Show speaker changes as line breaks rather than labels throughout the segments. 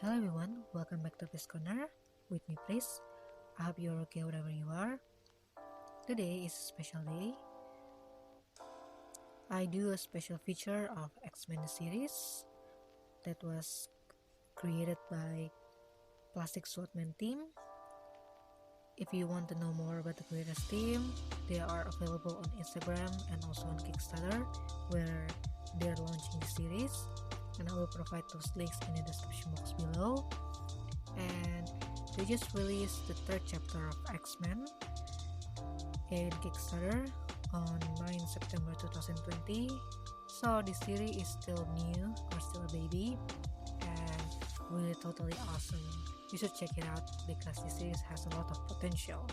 Hello everyone, welcome back to Pris Corner with me Pris. I hope you're okay wherever you are. Today is a special day. I do a special feature of X-Men series that was created by Plastic Swordman Team. If you want to know more about the creators team, they are available on Instagram and also on Kickstarter where they're launching the series, and I will provide those links in the description box below. And they just released the third chapter of X-Men in Kickstarter on 9 September 2020. So this series is still new or still a baby and really totally awesome. You should check it out because this series has a lot of potential.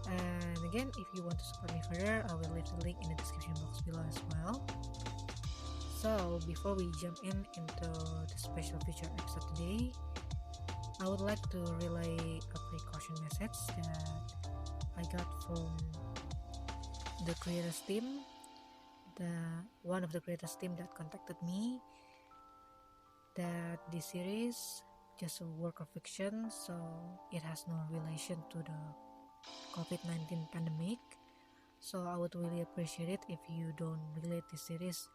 And again, if you want to support me further, I will leave the link in the description box below as well. So before we jump into the special feature episode today, I would like to relay a precaution message that I got from the creators team, one of the creators team that contacted me, that this series just a work of fiction, so it has no relation to the COVID-19 pandemic. So I would really appreciate it if you don't relate this series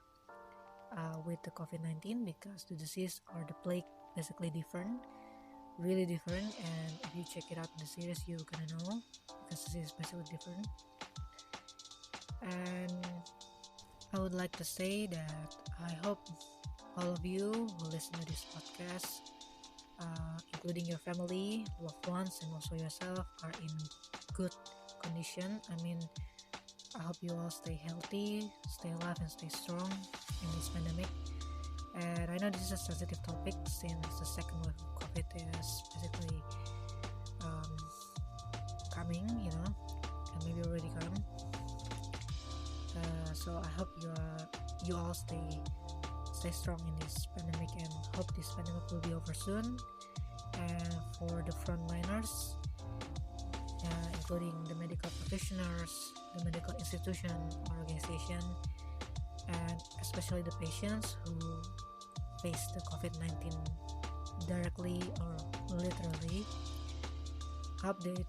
with the COVID-19, because the disease or the plague basically different, really different, and if you check it out in the series you're gonna know because the series is basically different. And I would like to say that I hope all of you who listen to this podcast, including your family, loved ones, and also yourself, are in good condition. I hope you all stay healthy, stay alive, and stay strong in this pandemic. And I know this is a sensitive topic since the second wave of COVID is basically coming, and maybe already come. So I hope you all stay strong in this pandemic, and hope this pandemic will be over soon. And for the frontliners, including the medical practitioners, the medical institution, organization, and especially the patients who face the COVID-19 directly or literally, hope that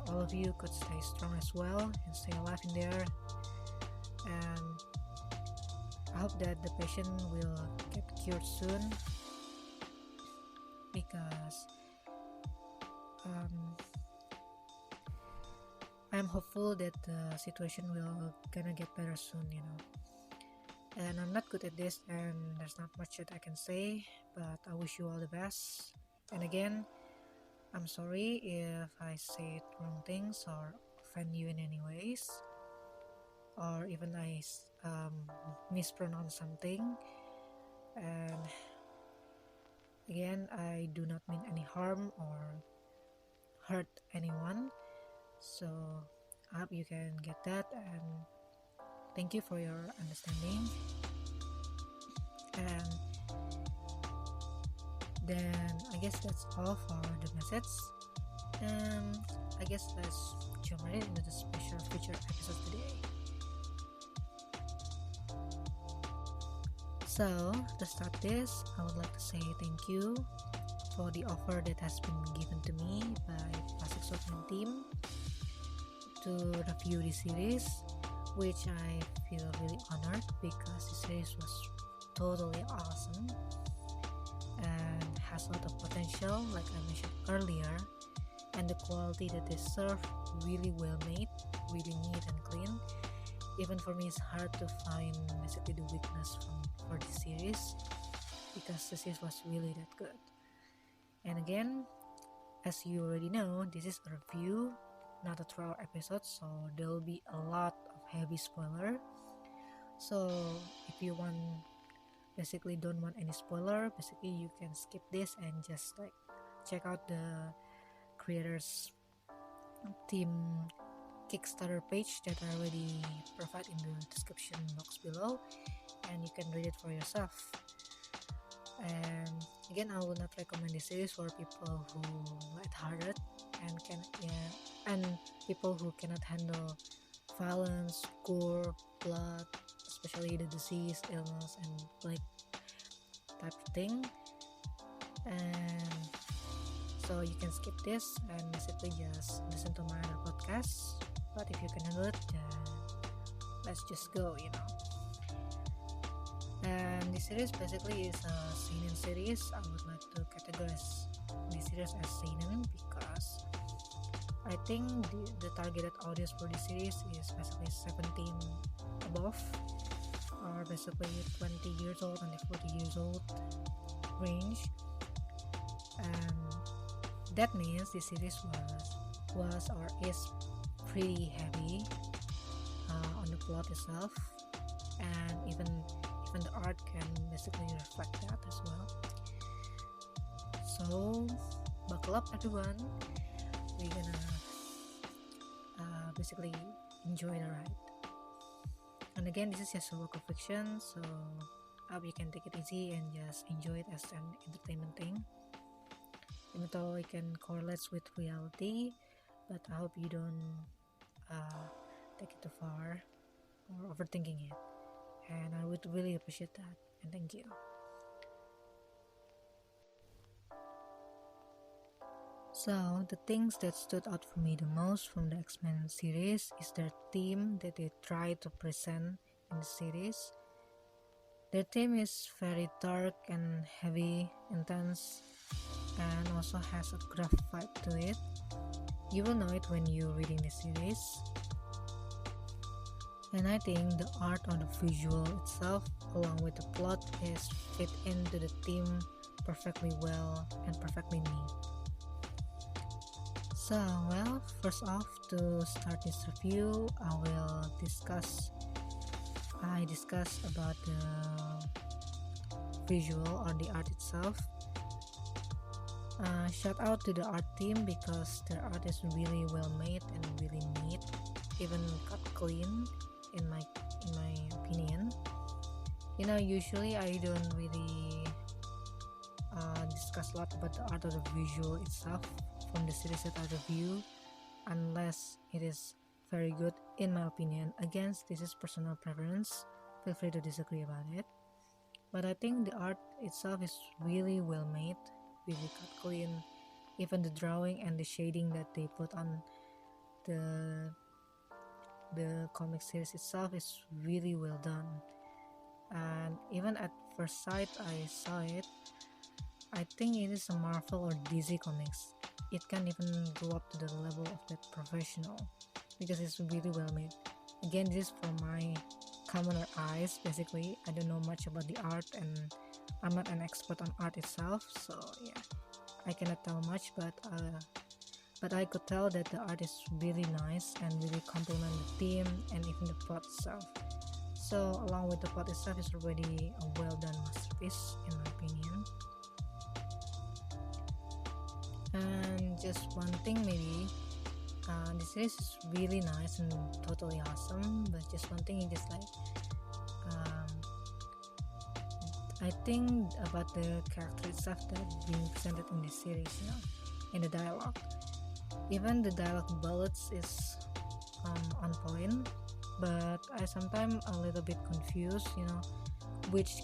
all of you could stay strong as well and stay alive in there. And I hope that the patient will get cured soon, because I'm hopeful that the situation will gonna get better soon, And I'm not good at this, and there's not much that I can say, but I wish you all the best. And again, I'm sorry if I said wrong things or offend you in any ways, or even I mispronounce something. And again, I do not mean any harm or hurt anyone, so I hope you can get that, and thank you for your understanding. And then I guess that's all for the message, and I guess let's jump right into the special feature episode today. So to start this, I would like to say thank you for the offer that has been given to me by Plastic Swordman Team to review the series, which I feel really honored because the series was totally awesome and has a lot of potential, like I mentioned earlier, and the quality that they serve really well made, really neat and clean. Even for me, it's hard to find basically the weakness for the series, because the series was really that good. And again, as you already know, this is a review, not a 3-hour episode, so there will be a lot of heavy spoiler. So if you don't want any spoiler, basically you can skip this and just check out the creators team Kickstarter page that I already provide in the description box below, and you can read it for yourself. And again, I will not recommend this series for people who lighthearted and people who cannot handle violence, gore, blood, especially the disease, illness, and plague type of thing. and so you can skip this and basically just listen to my other podcasts. But if you can handle it, then let's just go, And this series basically is a seinen series. I would like to categorize this series as seinen because I think the targeted audience for this series is basically 17 above, or basically 20 years old and 40 years old range. And that means this series was or is pretty heavy on the plot itself, and even the art can basically reflect that as well. So buckle up everyone, we're gonna basically enjoy the ride. And again, this is just a work of fiction, so I hope you can take it easy and just enjoy it as an entertainment thing, even though it can correlate with reality, but I hope you don't take it too far or overthinking it, and I would really appreciate that, and thank you. So the things that stood out for me the most from the X-Men series is their theme that they try to present in the series. Their theme is very dark and heavy, intense, and also has a gruff vibe to it. You will know it when you're reading the series. And I think the art or the visual itself, along with the plot, is fit into the theme perfectly well and perfectly neat. So, well, first off, to start this review, I discuss about the visual or the art itself. Shout out to the art team because their art is really well made and really neat, even cut clean in my opinion. Usually I don't really discuss a lot about the art or the visual itself from the series that I review unless it is very good in my opinion. Again, this is personal preference, feel free to disagree about it, but I think the art itself is really well made, really cut clean. Even the drawing and the shading that they put on the comic series itself is really well done, and even at first sight I saw it, I think it is a Marvel or DC comics. It can't even go up to the level of that professional because it's really well made. Again, this is from my commoner eyes. Basically, I don't know much about the art and I'm not an expert on art itself, so yeah, I cannot tell much, but I could tell that the art is really nice and really complement the theme and even the plot itself. So along with the plot itself, is already a well done masterpiece in my opinion. And just one thing maybe, the series is really nice and totally awesome, but just one thing is like, I think about the character itself that being presented in this series, in the dialogue. Even the dialogue bullets is on point, but I sometimes a little bit confused, which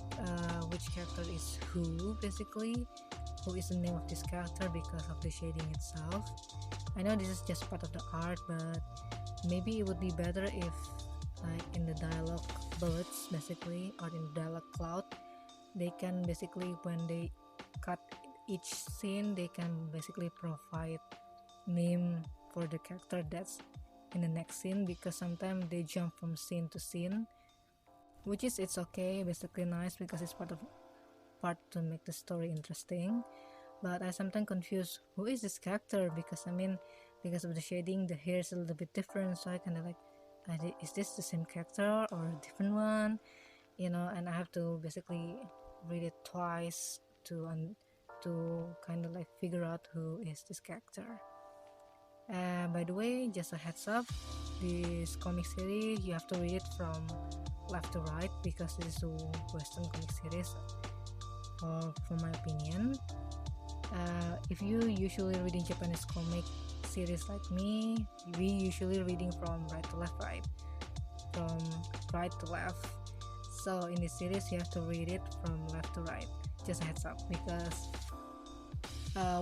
character is who, basically, who is the name of this character because of the shading itself. I know this is just part of the art, but maybe it would be better if, like in the dialogue bullets, basically, or in the dialogue cloud, they can basically, when they cut each scene, they can basically provide name for the character that's in the next scene, because sometimes they jump from scene to scene, which is it's okay, basically nice because it's part to make the story interesting. But I sometimes confuse who is this character, because because of the shading, the hair is a little bit different, so I kind of like, is this the same character or a different one, and I have to basically read it twice to kind of like figure out who is this character. By the way, just a heads up, this comic series you have to read it from left to right because this is a Western comic series, from my opinion. If you usually reading Japanese comic series like me, we usually reading from right to left, from right to left. So in this series you have to read it from left to right. Just a heads up, because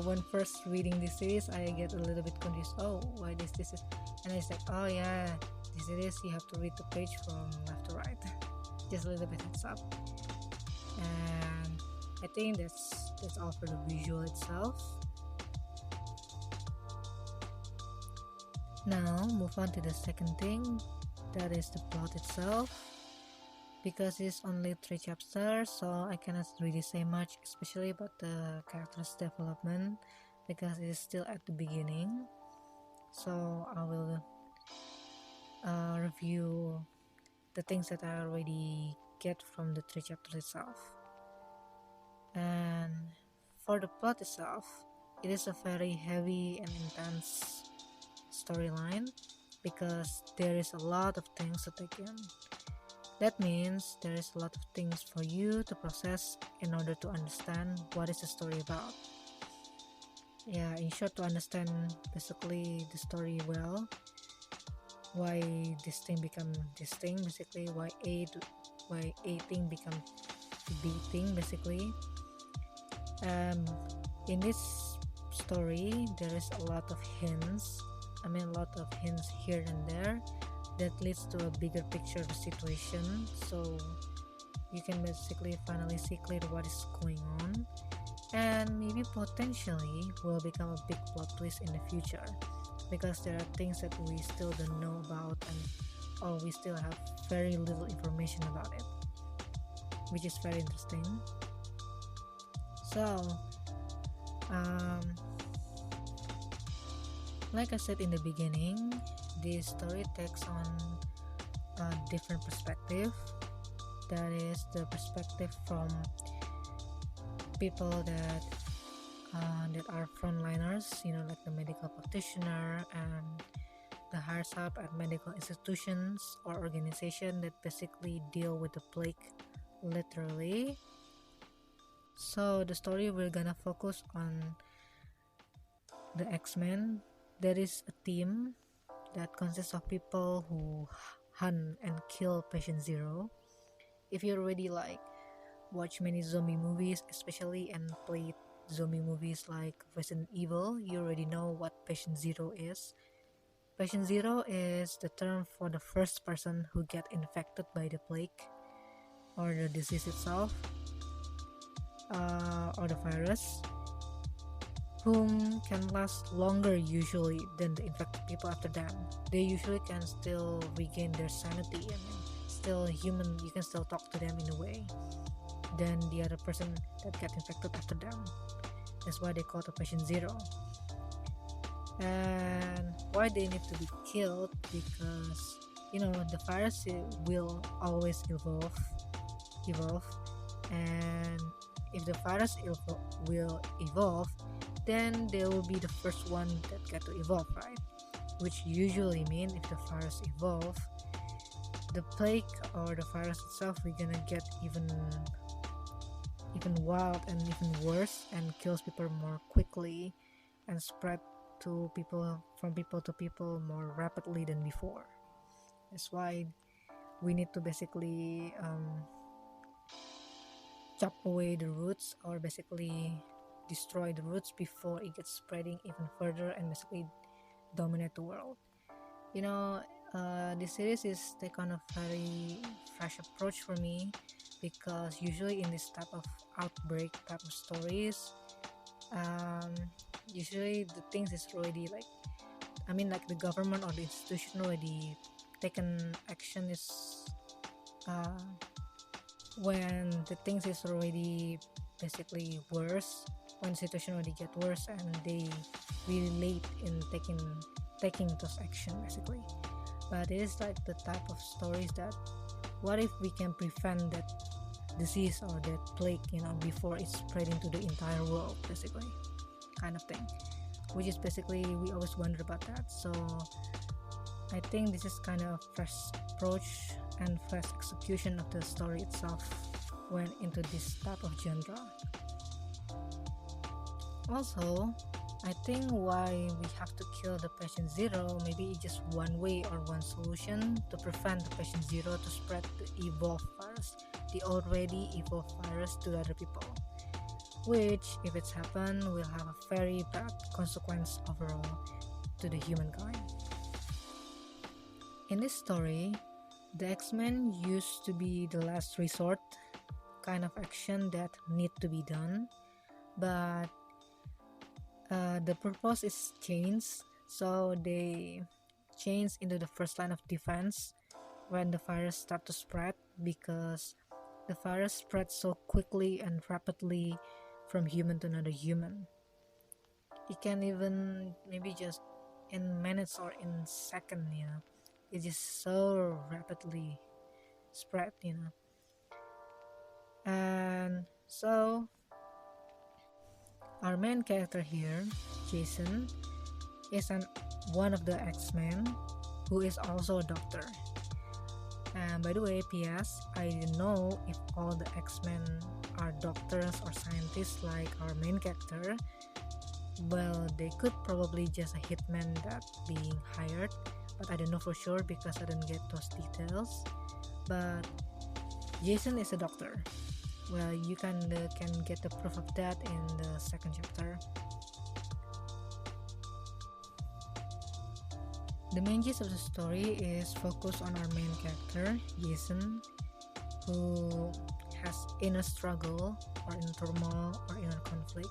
when first reading this series, I get a little bit confused. Oh, why this is, and it's like, oh yeah, this series you have to read the page from left to right. Just a little bit heads up. And I think that's all for the visual itself. Now move on to the second thing, that is the plot itself. Because it's only 3 chapters, so I cannot really say much, especially about the character's development, because it is still at the beginning. So I will review the things that I already get from the 3 chapters itself. And for the plot itself, it is a very heavy and intense storyline, because there is a lot of things to take in. That means there is a lot of things for you to process in order to understand what is the story about. Yeah, in short, to understand basically the story well, why this thing become this thing, basically why A thing become B thing, basically. In this story, there is a lot of hints. A lot of hints here and there that leads to a bigger picture of the situation, so you can basically finally see clearly what is going on, and maybe potentially will become a big plot twist in the future, because there are things that we still don't know about, or we still have very little information about it, which is very interesting. So like I said in the beginning, this story takes on a different perspective. That is the perspective from people that are frontliners, like the medical practitioner and the higher up at medical institutions or organizations that basically deal with the plague, literally. So the story we're gonna focus on the X-Men. There is a team that consists of people who hunt and kill Patient Zero. If you already watch many zombie movies, especially, and played zombie movies like Resident Evil, you already know what Patient Zero is. Patient Zero is the term for the first person who get infected by the plague or the disease itself, or the virus, whom can last longer usually than the infected people after them. They usually can still regain their sanity and still human, you can still talk to them in a way than the other person that get infected after them. That's why they call it Patient Zero. And why they need to be killed, because the virus will always evolve, and if the virus will evolve, then they will be the first one that get to evolve, right? Which usually means if the virus evolve, the plague or the virus itself, we're gonna get even wild and even worse, and kills people more quickly and spread to people, from people to people, more rapidly than before. That's why we need to basically chop away the roots, or basically destroy the roots before it gets spreading even further and basically dominate the world. This series is take on a very fresh approach for me, because usually in this type of outbreak type of stories, usually the things is already like the government or the institution already taken action is when the things is already basically worse, when the situation already get worse, and they really late in taking those action, basically. But it is like the type of stories that, what if we can prevent that disease or that plague, before it's spreading to the entire world, basically, kind of thing. Which is basically, we always wonder about that. So I think this is kind of fresh approach and fresh execution of the story itself went into this type of genre. Also, I think why we have to kill the Patient Zero, maybe it's just one way or one solution to prevent the Patient Zero to spread the evolved virus, the already evolved virus, to other people. which, if it's happened, will have a very bad consequence overall to the humankind. In this story, the X-Men used to be the last resort kind of action that need to be done, but the purpose is changed, so they change into the first line of defense when the virus start to spread, because the virus spreads so quickly and rapidly from human to another human. It can even maybe just in minutes or in seconds, it just so rapidly spread, and so our main character here, Jason, is one of the X-Men who is also a doctor. And by the way, PS, I didn't know if all the X-Men are doctors or scientists like our main character. Well, they could probably just a hitman that being hired, but I don't know for sure because I didn't get those details. But Jason is a doctor. Well, you can get the proof of that in the second chapter. The main gist of the story is focused on our main character, Jason, who has inner struggle or inner turmoil or inner conflict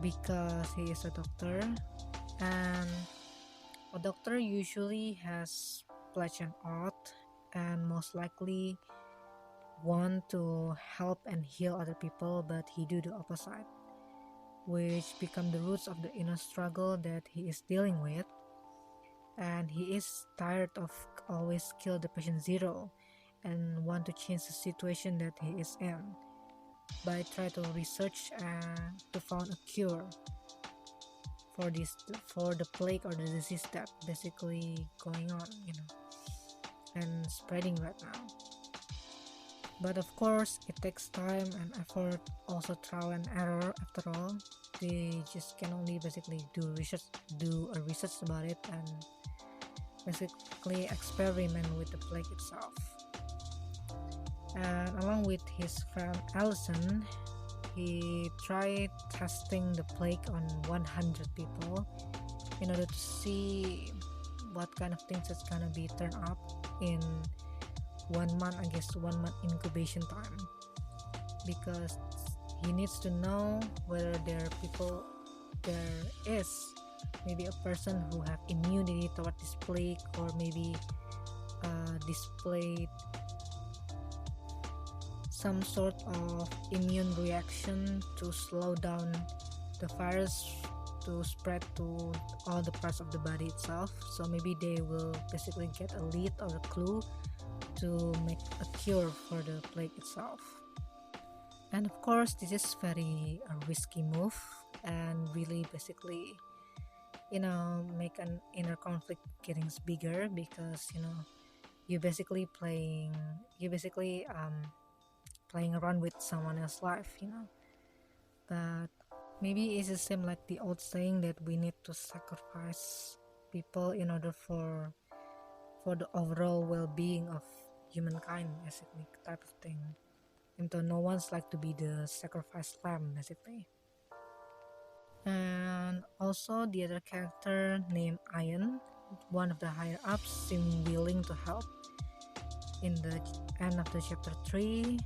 because he is a doctor, and a doctor usually has pledged an oath and most likely want to help and heal other people, but he do the opposite, which become the roots of the inner struggle that he is dealing with. And he is tired of always kill the patient zero and want to change the situation that he is in by try to research to find a cure for the plague or the disease that basically going on, and spreading right now. But of course, it takes time and effort, also trial and error. After all, they just can only basically do a research about it and basically experiment with the plague itself. And along with his friend Allison, he tried testing the plague on 100 people in order to see what kind of things it's gonna be turned up in 1 month, I guess 1 month incubation time, because he needs to know whether there is maybe a person who have immunity toward this plague, or maybe displayed some sort of immune reaction to slow down the virus to spread to all the parts of the body itself. So maybe they will basically get a lead or a clue to make a cure for the plague itself. And of course, this is very risky move and really basically make an inner conflict getting bigger, because you basically playing around with someone else's life, but maybe it's the same like the old saying that we need to sacrifice people in order for the overall well-being of humankind, basically, type of thing. And so no one's like to be the sacrificed lamb, basically. And also the other character named Ian, one of the higher ups, seemed willing to help. In the end of the chapter 3,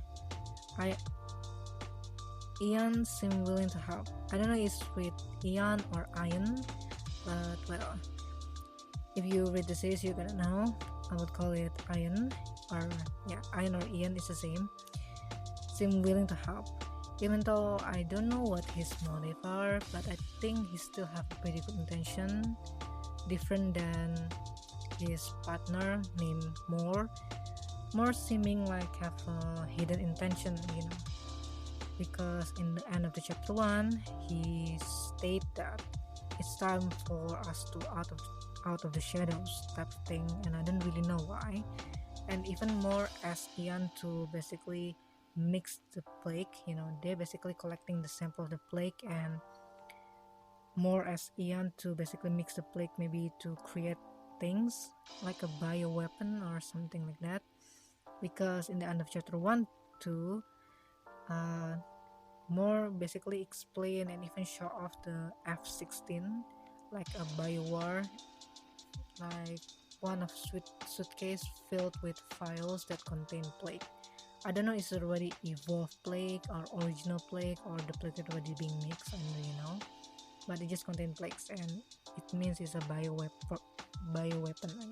Ian seemed willing to help. I don't know if it's with Ian or Ian, but well, if you read the series you're gonna know. I would call it Ian, Ian or Ian is the same. Seemed willing to help, even though I don't know what his motive are, but I think he still have a pretty good intention, different than his partner named more seeming like have a hidden intention, because in the end of the chapter 1 he stated that it's time for us to out of the shadows type of thing, and I don't really know why. And even more as Ian to basically mix the plague, they're basically collecting the sample of the plague, and more as Ian to basically mix the plague, maybe to create things like a bioweapon or something like that, because in the end of chapter 1 2 more basically explain and even show off the F-16 like a biowar, like one of suitcase filled with files that contain plague. I don't know if it's already evolved plague or original plague or the plague that already being mixed, I don't really know, but it just contains plagues and it means it's a bioweapon, I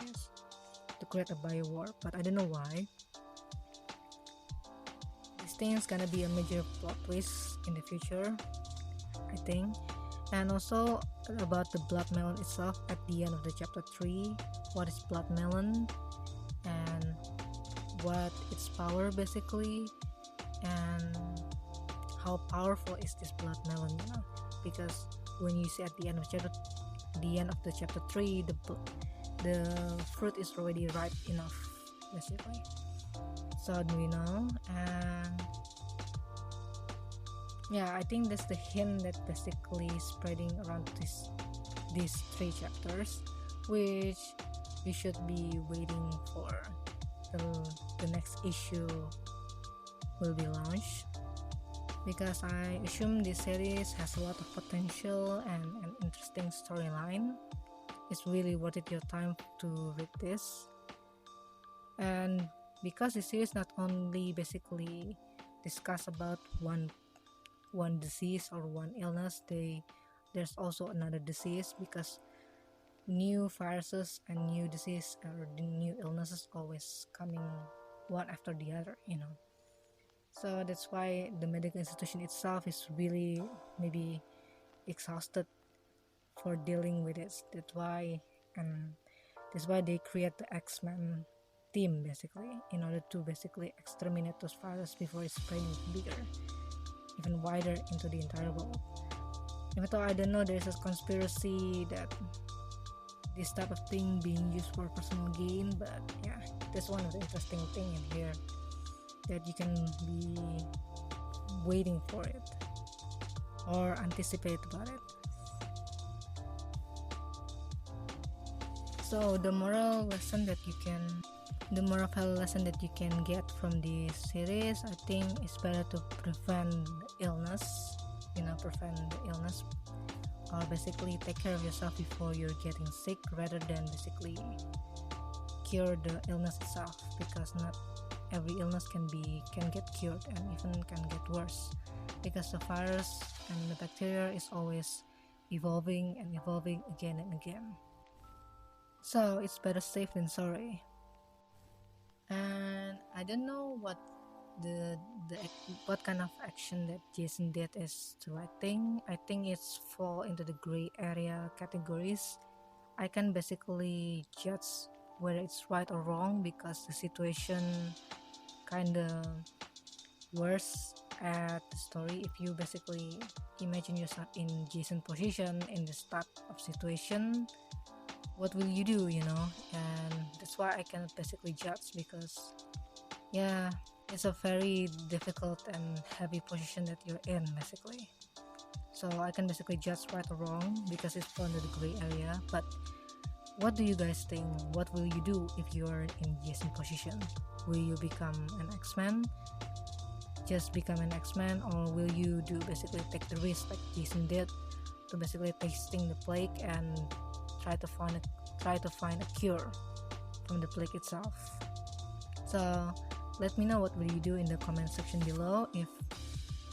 guess, to create a biowar, but I don't know why. This thing is gonna be a major plot twist in the future, I think. And also about the blood melon itself at the end of the chapter 3, what is blood melon and what its power basically, and how powerful is this blood melon, you know, because when you see at the end of the chapter 3, the fruit is already ripe enough basically. So do we know? And yeah, I think that's the hint that basically spreading around these 3 chapters, which you should be waiting for the next issue will be launched, because I assume this series has a lot of potential and an interesting storyline. It's really worth it your time to read this, and because the series not only basically discuss about one disease or one illness, there's also another disease, because new viruses and new disease or the new illnesses always coming one after the other, you know. So that's why the medical institution itself is really maybe exhausted for dealing with it. That's why they create the X-Men team basically, in order to basically exterminate those viruses before it's spreading bigger, even wider into the entire world. Even though I don't know, there's a conspiracy that this type of thing being used for personal gain, but yeah, that's one of the interesting thing in here, that you can be waiting for it or anticipate about it. So the moral lesson that you can get from this series, I think it's better to prevent the illness, or basically take care of yourself before you're getting sick, rather than basically cure the illness itself, because not every illness can get cured, and even can get worse, because the virus and the bacteria is always evolving again and again. So it's better safe than sorry. And I don't know what kind of action that Jason did is the right thing. I think it's fall into the gray area categories. I can basically judge whether it's right or wrong, because the situation kinda worse at the story. If you basically imagine yourself in Jason's position in this type of situation, what will you do, you know? And that's why I cannot basically judge, because yeah, it's a very difficult and heavy position that you're in basically. So I can basically judge right or wrong because it's under the gray area. But what do you guys think? What will you do if you are in Jason's position? Will you become an X-Men? Just become an X-Men, or will you do basically take the risk like Jason did, to basically tasting the plague and try to find a cure from the plague itself? So let me know what will you do in the comment section below, if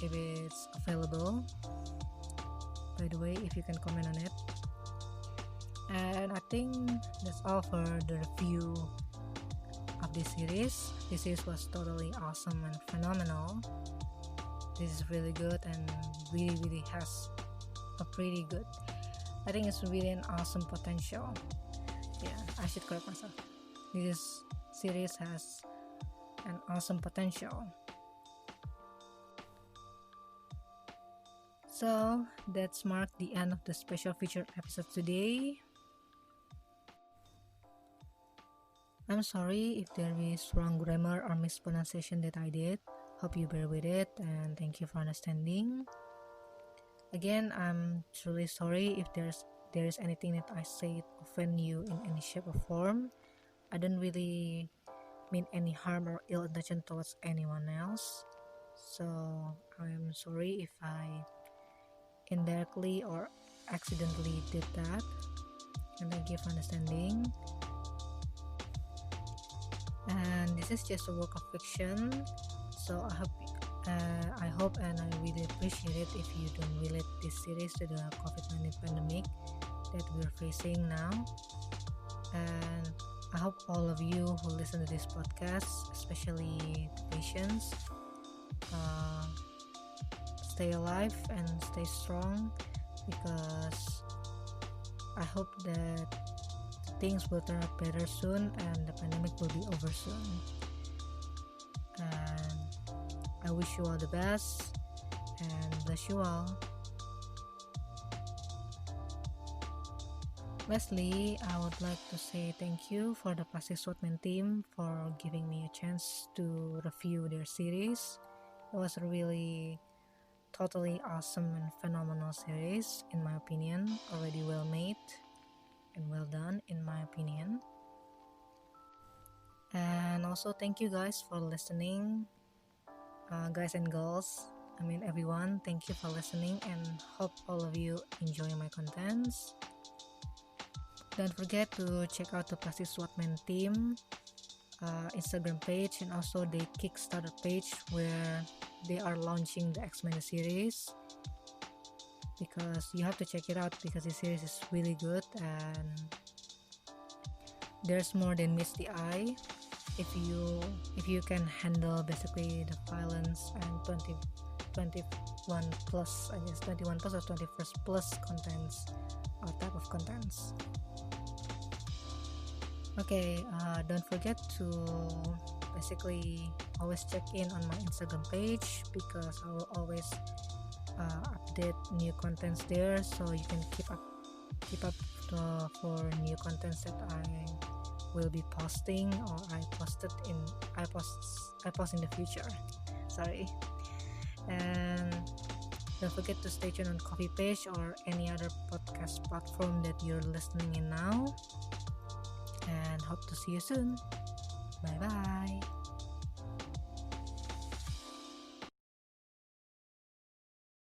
it's available, by the way, if you can comment on it. And I think that's all for the review of this series. This series was totally awesome and phenomenal. This is really good and really has a pretty good, I think it's really an awesome potential. Yeah, I should correct myself. This series has an awesome potential. So that's marked the end of the special featured episode today. I'm sorry if there is wrong grammar or mispronunciation that I did. Hope you bear with it, and thank you for understanding. Again, I'm truly sorry if there is anything that I say offend you in any shape or form. I don't really mean any harm or ill intention towards anyone else. so I'm sorry if I indirectly or accidentally did that, and thank you for understanding. And this is just a work of fiction, so I hope and I really appreciate it if you don't relate this series to the COVID-19 pandemic that we're facing now. And I hope all of you who listen to this podcast, especially the patients, stay alive and stay strong, because I hope that things will turn out better soon and the pandemic will be over soon. And I wish you all the best and bless you all. Lastly, I would like to say thank you for the Plastic Swordman team for giving me a chance to review their series. It was a really totally awesome and phenomenal series, in my opinion, already well made and well done, in my opinion. And also thank you guys for listening, guys and girls, everyone, thank you for listening, and hope all of you enjoy my contents. Don't forget to check out the Plastic Swordman Team Instagram page and also the Kickstarter page where they are launching the X-Men series, because you have to check it out because the series is really good and there's more than meets the eye. If you can handle basically the violence and 21 plus, I guess 21 plus or 21st plus contents or type of contents. Okay, don't forget to basically always check in on my Instagram page, because I will always update new contents there, so you can keep up for new contents that I will be posting or I post in the future. Sorry. And don't forget to stay tuned on Kofi page or any other podcast platform that you're listening in now. And hope to see you soon. Bye bye.